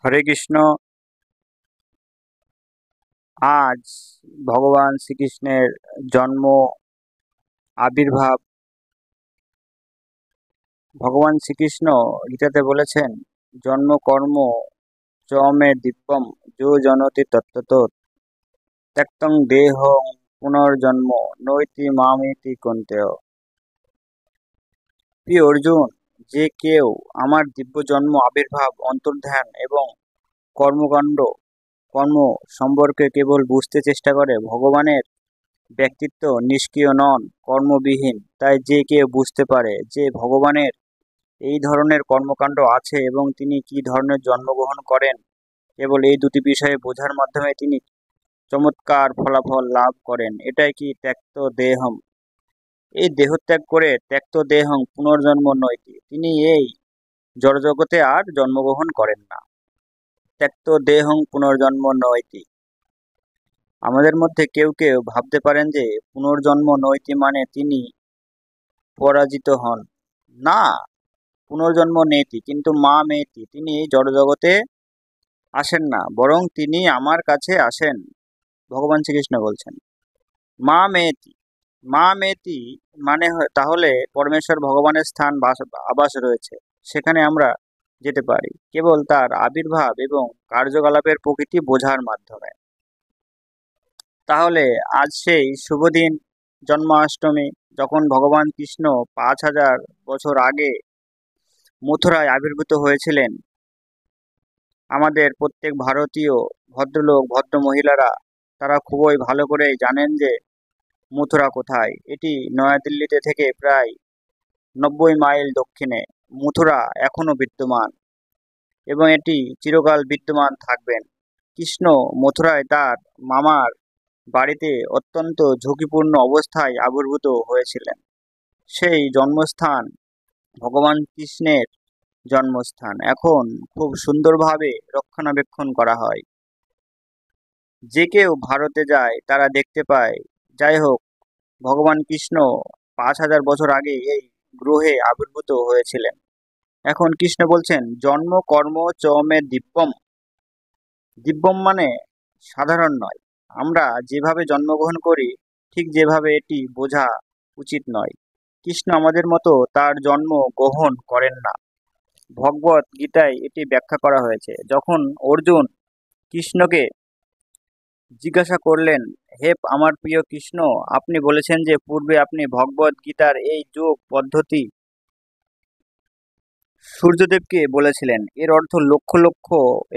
হরে কৃষ্ণ। আজ ভগবান শ্রীকৃষ্ণের জন্ম আবির্ভাব। ভগবান শ্রীকৃষ্ণ গীতাতে বলেছেন, জন্ম কর্ম চ মে দিব্যম যো জনতি তত্ত্বত ত্যক্তং দেহং পুনর্জন্ম নৈতি মামেতি কন্তেয়। প্রিয় অর্জুন, যে কেউ আমার দিব্য জন্ম আবির্ভাব অন্তর্ধান এবং কর্মকাণ্ড কর্ম সম্পর্কে কেবল বুঝতে চেষ্টা করে, ভগবানের ব্যক্তিত্ব নিষ্ক্রিয় নন, কর্মবিহীন। তাই যে কেউ বুঝতে পারে যে ভগবানের এই ধরনের কর্মকাণ্ড আছে এবং তিনি কি ধরনের জন্মগ্রহণ করেন, কেবল এই দুটি বিষয়ে বোঝার মাধ্যমে তিনি চমৎকার ফলাফল লাভ করেন। এটাই কি ত্যক্ত দেহম। এই দেহত্যাগ করে ত্যক্ত দেহং পুনর্জন্ম নয়তি, তিনি এই জড়জগতে আর জন্মগ্রহণ করেন না। ত্যক্ত দেহং পুনর্জন্ম নয়তি। আমাদের মধ্যে কেউ কেউ ভাবতে পারেন যে পুনর্জন্ম নয়তি মানে তিনি পরাজিত হন। না, পুনর্জন্ম নেতি কিন্তু মা মেতি, তিনি এই জড়জগতে আসেন না, বরং তিনি আমার কাছে আসেন। ভগবান শ্রীকৃষ্ণ বলছেন মা মেতি। মা মেতি মানে তাহলে পরমেশ্বর ভগবানের স্থান আবাস রয়েছে, সেখানে আমরা যেতে পারি কেবল তার আবির্ভাব এবং কার্যকলাপের প্রকৃতি বোঝার মাধ্যমে। তাহলে আজ সেই শুভ দিন, জন্মাষ্টমী, যখন ভগবান কৃষ্ণ 5000 বছর আগে মথুরায় আবির্ভূত হয়েছিলেন। আমাদের প্রত্যেক ভারতীয় ভদ্রলোক ভদ্র মহিলারা তারা খুবই ভালো করে জানেন যে মথুরা কোথায়। এটি নয়াদিল্লিতে থেকে প্রায় 90 মাইল দক্ষিণে। মথুরা এখনো বিদ্যমান এবং এটি চিরকাল বিদ্যমান থাকবেন। কৃষ্ণ মথুরায় তার মামার বাড়িতে অত্যন্ত ঝুঁকিপূর্ণ অবস্থায় আবির্ভূত হয়েছিলেন। সেই জন্মস্থান ভগবান কৃষ্ণের জন্মস্থান এখন খুব সুন্দরভাবে রক্ষণাবেক্ষণ করা হয়। যে কেউ ভারতে যায় তারা দেখতে পায়। যাই হোক, ভগবান কৃষ্ণ 5000 বছর আগে এই গ্রহে আবির্ভূত হয়েছিলেন। এখন কৃষ্ণ বলছেন জন্ম কর্ম চ মে দিব্যম। দিব্যম মানে সাধারণ নয়। আমরা যেভাবে জন্মগ্রহণ করি ঠিক যেভাবে এটি বোঝা উচিত নয়। কৃষ্ণ আমাদের মতো তার জন্ম গ্রহণ করেন না। ভগবত গীতায় এটি ব্যাখ্যা করা হয়েছে। যখন অর্জুন কৃষ্ণকে জিজ্ঞাসা করলেন, হে আমার প্রিয় কৃষ্ণ, আপনি বলেছেন যে পূর্বে আপনি ভগবত গীতার এই যোগ পদ্ধতি সূর্যদেবকে বলেছিলেন। এর অর্থ লক্ষ লক্ষ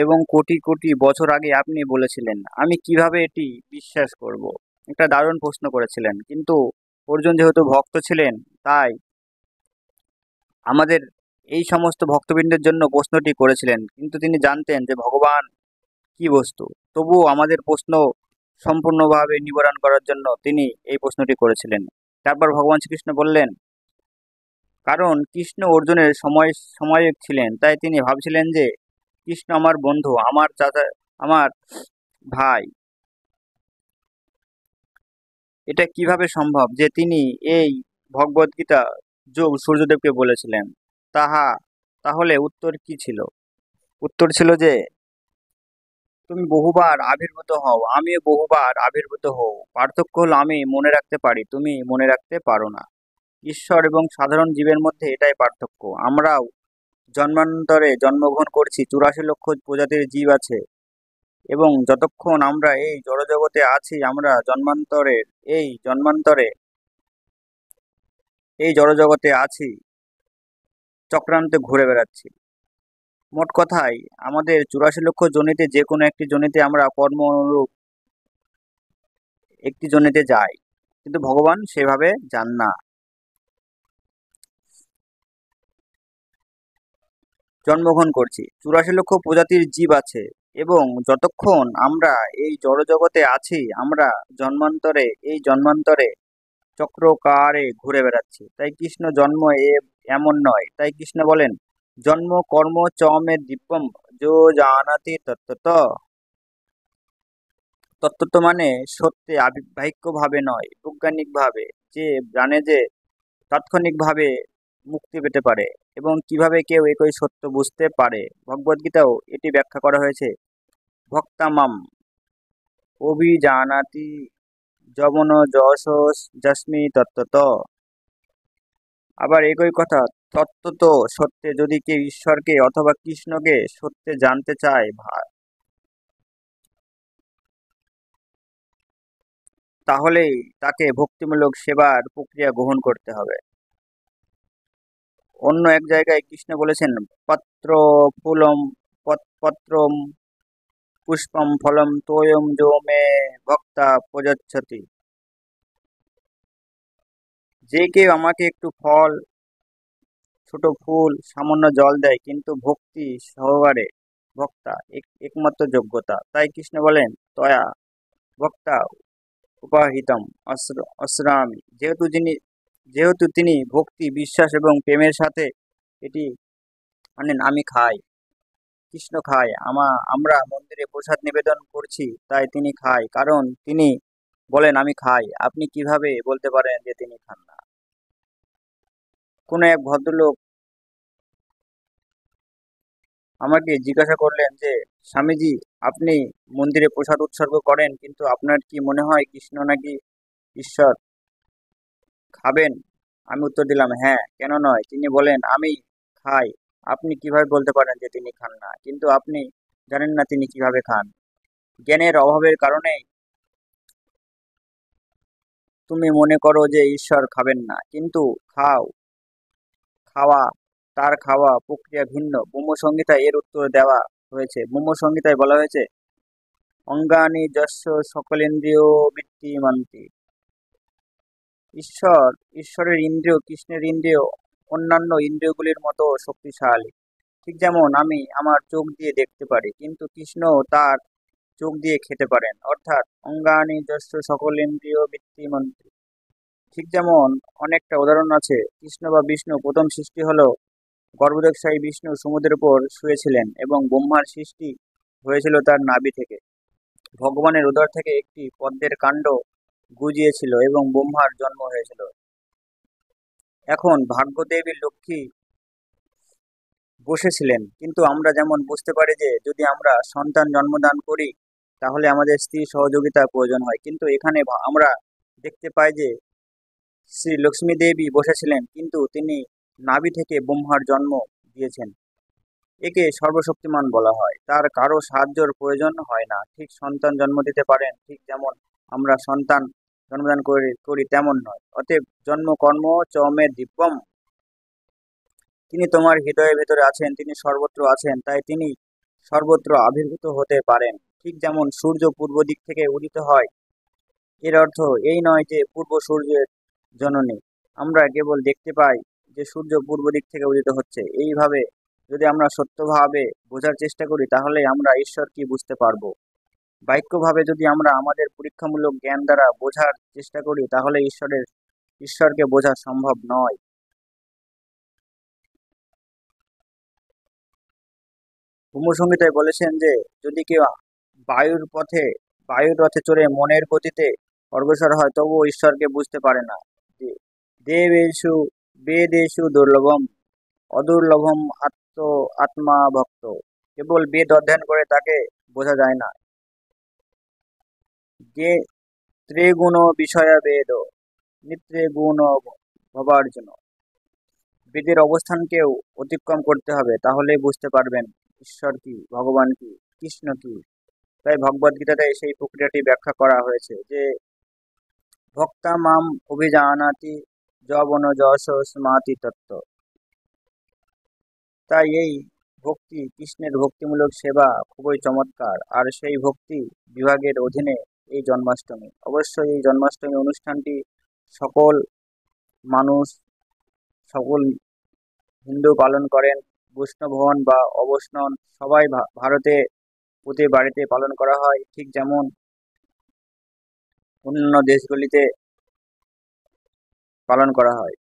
এবং কোটি কোটি বছর আগে আপনি বলেছিলেন। আমি কিভাবে এটি বিশ্বাস করব? একটা দারুণ প্রশ্ন করেছিলেন। কিন্তু অর্জুন যেহেতু ভক্ত ছিলেন, তাই আমাদের এই সমস্ত ভক্তবৃন্দের জন্য প্রশ্নটি করেছিলেন। কিন্তু তিনি জানতেন যে ভগবান কি বস্তু। তবুও আমাদের প্রশ্ন সম্পূর্ণভাবে নিবারণ করার জন্য তিনি এই প্রশ্নটি করেছিলেন। তারপর ভগবান শ্রীকৃষ্ণ বললেন, কারণ কৃষ্ণ অর্জুনের সমায়িক ছিলেন, তাই তিনি ভাবছিলেন যে কৃষ্ণ আমার বন্ধু, আমার চাচা, আমার ভাই। এটা কিভাবে সম্ভব যে তিনি এই ভগবদ গীতা যোগ সূর্যদেবকে বলেছিলেন? তাহা তাহলে উত্তর কি ছিল? উত্তর ছিল যে তুমি বহুবার আবির্ভূত হও, আমিও বহুবার আবির্ভূত হও। পার্থক্য হলো আমি মনে রাখতে পারি, তুমি মনে রাখতে পারো না। ঈশ্বর এবং সাধারণ জীবের মধ্যে এটাই পার্থক্য। আমরাও জন্মান্তরে জন্মগ্রহণ করছি। 84 লক্ষ প্রজাতির জীব আছে এবং যতক্ষণ আমরা এই জড়জগতে আছি, আমরা এই জড়জগতে আছি, চক্রান্তে ঘুরে বেড়াচ্ছি। মোট কথায় আমাদের 84 লক্ষ জনিতে যে কোনো একটি জনিতে আমরা কর্ম অনুরূপ একটি জনিতে যাই, কিন্তু ভগবান সেভাবে যান না। জন্মগ্রহণ করছি, 84 লক্ষ প্রজাতির জীব আছে এবং যতক্ষণ আমরা এই জড়জগতে আছি, আমরা জন্মান্তরে চক্রকারে ঘুরে বেড়াচ্ছি। তাই কৃষ্ণ জন্ম এমন নয়। তাই কৃষ্ণ বলেন জন্ম কর্ম চ মে দিব্যম যো জানাতি তত্ত্বত। তত্ত্বত মানে সত্যি, আবির্ভাহিক ভাবে নয়, বৈজ্ঞানিক ভাবে। যে জানে যে তাৎক্ষণিকভাবে মুক্তি পেতে পারে, এবং কিভাবে কেউ একই সত্য বুঝতে পারে। ভগবদ্গীতাও এটি ব্যাখ্যা করা হয়েছে, ভক্তামাম অভিজানাতি যবন যশ যস্মি তত্ত্বত। আবার একই কথা, তত্ত্বত সত্যে, যদি কেউ ঈশ্বরকে অথবা কৃষ্ণকে সত্যে জানতে চায় তাহলেই তাকে ভক্তিমূলক সেবার প্রক্রিয়া গ্রহণ করতে হবে। অন্য এক জায়গায় কৃষ্ণ বলেছেন, পত্র ফুলম পত্রম পুষ্পম ফলম তোয়ম যো মে ভক্তা প্রযচ্ছতি। যে কেউ আমাকে একটু ফল, ছোট ফুল, সামান্য জল দেয়, কিন্তু ভক্তি সহকারে, ভক্তা একমাত্র যোগ্যতা। তাই কৃষ্ণ বলেন, তয়া ভক্তা উপাহিতম অশ্রামি। যেহেতু তিনি ভক্তি, বিশ্বাস এবং প্রেমের সাথে এটি আনেন, আমি খাই, কৃষ্ণ খায়। আমরা মন্দিরে প্রসাদ নিবেদন করছি, তাই তিনি খায়, কারণ তিনি বলেন আমি খাই। আপনি কিভাবে বলতে পারেন যে তিনি খান না? কোনো এক ভদ্রলোক আমাকে জিজ্ঞাসা করলেন যে, স্বামীজি, আপনি মন্দিরে প্রসাদ উৎসর্গ করেন, কিন্তু আপনার কি মনে হয় কৃষ্ণ নাকি ঈশ্বর খাবেন? আমি উত্তর দিলাম, হ্যাঁ, কেন নয়। তিনি বলেন, আমি খাই। আপনি কিভাবে বলতে পারেন যে তিনি খান না? কিন্তু আপনি জানেন না তিনি কিভাবে খান। জ্ঞানের অভাবের কারণে তুমি মনে করো যে ঈশ্বর খাবেন না, কিন্তু খাওয়া তার খাওয়া প্রক্রিয়া ভিন্ন। ব্রহ্মসংহিতায় এর উত্তর দেওয়া হয়েছে। ব্রহ্মসংহিতায় বলা হয়েছে, অঙ্গানি যস্য সকলেন্দ্রিয় বৃত্তিমন্তি। ঈশ্বরের ইন্দ্রিয় কৃষ্ণের ইন্দ্রিয় অন্যান্য ইন্দ্রিয়গুলির মতো শক্তিশালী। ঠিক যেমন আমি আমার চোখ দিয়ে দেখতে পারি, কিন্তু কৃষ্ণ তার চোখ দিয়ে খেতে পারেন। অর্থাৎ অঙ্গানি যস্য সকলেন্দ্রিয় বৃত্তিমন্তি। ঠিক যেমন অনেকটা উদাহরণ আছে, কৃষ্ণ বা বিষ্ণু প্রথম সৃষ্টি হলো গর্ভোদকশায়ী বিষ্ণু সমুদ্রের উপর শুয়েছিলেন এবং ব্রহ্মার সৃষ্টি হয়েছিল তার নাভি থেকে। ভগবানের উদর থেকে একটি পদ্মের কাণ্ড গুজিয়েছিল এবং ব্রহ্মার জন্ম হয়েছিল। এখন ভাগ্যদেবী লক্ষ্মী বসেছিলেন, কিন্তু আমরা যেমন বুঝতে পারি যে যদি আমরা সন্তান জন্মদান করি তাহলে আমাদের স্ত্রী সহযোগিতার প্রয়োজন হয়, কিন্তু এখানে আমরা দেখতে পাই যে শ্রী লক্ষ্মী দেবী বসেছিলেন, কিন্তু তিনি নাভি থেকে ব্রহ্মার জন্ম দিয়েছেন। একে সর্বশক্তিমান বলা হয়। তার কারো সাহায্যের প্রয়োজন হয় না। ঠিক সন্তান জন্ম দিতে পারেন, ঠিক যেমন আমরা সন্তান জন্মদান করি তেমন নয়। অতএব জন্ম কর্ম চ মে দিব্যম। তিনি তোমার হৃদয়ের ভেতরে আছেন, তিনি সর্বত্র আছেন, তাই তিনি সর্বত্র আবির্ভূত হতে পারেন। ঠিক যেমন সূর্য পূর্ব দিক থেকে উদিত হয়, এর অর্থ এই নয় যে পূর্ব সূর্যের জননী। আমরা কেবল দেখতে পাই যে সূর্য পূর্ব দিক থেকে উদিত হচ্ছে। এইভাবে যদি আমরা সত্যভাবে বোঝার চেষ্টা করি তাহলে আমরা ঈশ্বর কি বুঝতে পারবো। বাক্যভাবে যদি আমরা আমাদের পরীক্ষামূলক জ্ঞান দ্বারা বোঝার চেষ্টা করি তাহলে ঈশ্বরকে বোঝা সম্ভব নয়। ব্রহ্মসংহিতায় বলেছেন যে যদি কেউ বায়ুর পথে বায়ুর রথে চড়ে মনের গতিতে অগ্রসর হয় তবুও ঈশ্বরকে বুঝতে পারে না। দেবেষু বেদেষু দুর্লভম অদুর্লভম আত্মা ভক্ত। কেবল বেদ অধ্যয়ন করে তাকে বোঝা যায় না। যে ত্রিগুণ বিষয়া বেদ নিত্রিগুণ ভবার্জুন। বেদের অবস্থানকেও অতিক্রম করতে হবে, তাহলে বুঝতে পারবেন ঈশ্বর কি, ভগবান কি, কৃষ্ণ কি। তাই ভগবদ্গীতাতে সেই প্রক্রিয়াটি ব্যাখ্যা করা হয়েছে যে ভক্তা মাম অভিজানাতি যবন যশ স্মাতি তত্ত্ব। তাই এই ভক্তি, কৃষ্ণের ভক্তিমূলক সেবা খুবই চমৎকার। আর সেই ভক্তি বিভাগের অধীনে এই জন্মাষ্টমী। অবশ্যই এই জন্মাষ্টমী অনুষ্ঠানটি সকল মানুষ, সকল হিন্দু পালন করেন। বৈষ্ণব হন বা অবৈষ্ণব, সবাই ভারতে প্রতি বাড়িতে পালন করা হয়, ঠিক যেমন অন্যান্য দেশগুলিতে পালন করা হয়,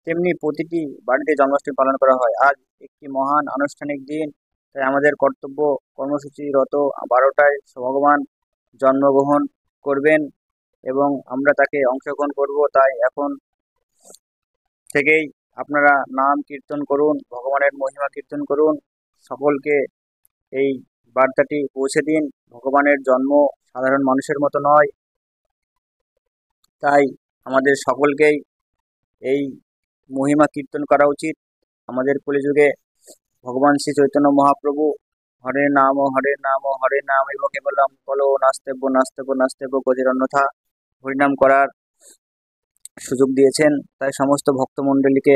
তেমনি প্রতিটি বাড়িতে জন্মাষ্টমী পালন করা হয়। আজ একটি মহান আনুষ্ঠানিক দিন, তাই আমাদের কর্তব্য কর্মসূচিরত 12টায় ভগবান জন্মগ্রহণ করবেন এবং আমরা তাকে অংশগ্রহণ করব। তাই এখন থেকেই আপনারা নাম কীর্তন করুন, ভগবানের মহিমা কীর্তন করুন, সকলকে এই বার্তাটি পৌঁছে দিন। ভগবানের জন্ম সাধারণ মানুষের মতো নয়, তাই আমাদের সকলকেই এই মহিমা কীর্তন করা উচিত। আমাদের কলিযুগে ভগবান শ্রী চৈতন্য মহাপ্রভু হরে নাম হরে নাম এবং কেবলম বলো নাস্তেব্য নাস্তেব্য নাস্তেব্য গতির অন্যথা হরিনাম করার সুযোগ দিয়েছেন। তাই সমস্ত ভক্তমণ্ডলীকে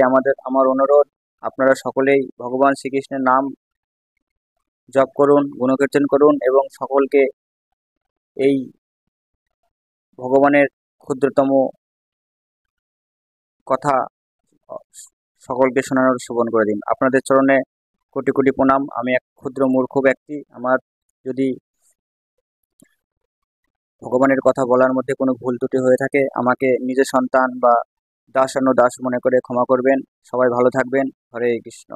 আমার অনুরোধ, আপনারা সকলেই ভগবান শ্রীকৃষ্ণের নাম জপ করুন, গুণকীর্তন করুন এবং সকলকে এই ভগবানের ক্ষুদ্রতম কথা সকলকে শোনানোর শোভন করে দিন। আপনাদের চরণে কোটি কোটি প্রণাম। আমি এক ক্ষুদ্র মূর্খ ব্যক্তি, আমার যদি ভগবানের কথা বলার মধ্যে কোনো ভুল ত্রুটি হয়ে থাকে আমাকে নিজের সন্তান বা দাস মনে করে ক্ষমা করবেন। সবাই ভালো থাকবেন। হরে কৃষ্ণ।